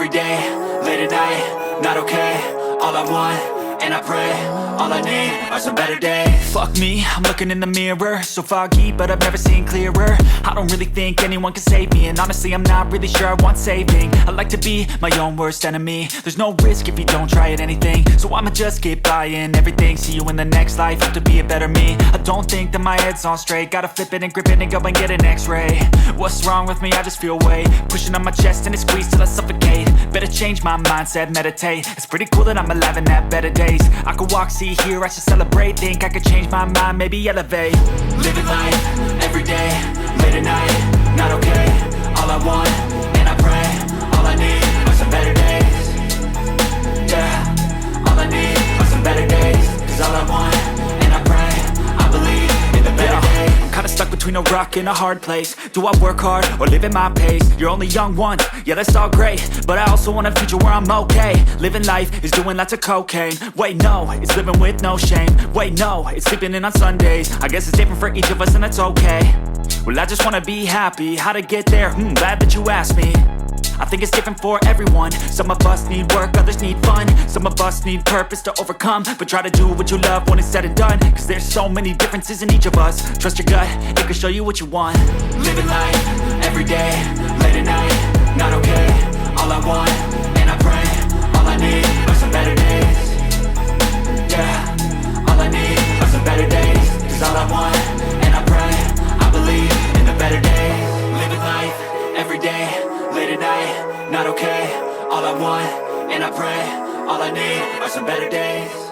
every day, late at night, not okay. All I want, and I pray, all I need are some better days. Fuck me, I'm looking in the mirror, so foggy, but I've never seen clearer. I don't really think anyone can save me, and honestly I'm not really sure I want saving. I like to be my own worst enemy. There's no risk if you don't try at anything, so I'ma just keep buying everything. See you in the next life, hope to be a better me. I don't think that my head's on straight, gotta flip it and grip it and go and get an x-ray. What's wrong with me? I just feel weight pushing on my chest and it squeezes till I suffocate. Better change my mindset, meditate. It's pretty cool that I'm alive and have better days. I could walk, see, hear, I should celebrate. Think I could change my mind, maybe elevate. Living life, every day, late at night, not okay. All I want, and I pray, all I need are some better days. Yeah, all I need are some better days. Cause all I want, and I pray, I believe in the better days. I'm kinda stuck between a rock and a hard place. Do I work hard or live at my pace? You're only young once, yeah that's all great, but I also want a future where I'm okay. Living life is doing lots of cocaine. Wait no, it's living with no shame. Wait no, it's sleeping in on Sundays. I guess it's different for each of us and that's okay. Well I just wanna be happy, how to get there? Glad that you asked me. I think it's different for everyone. Some of us need work, others need fun. Some of us need purpose to overcome. But try to do what you love when it's said and done. Cause there's so many differences in each of us. Trust your gut, it can show you what you want. Living life, every day, late at night, not okay. All I want, and I pray, all I need are some better days. Yeah, all I need are some better days. Cause all I want, and I pray, I believe in the better days. Living life, every day, late at night, not okay. All I want, and I pray, all I need are some better days.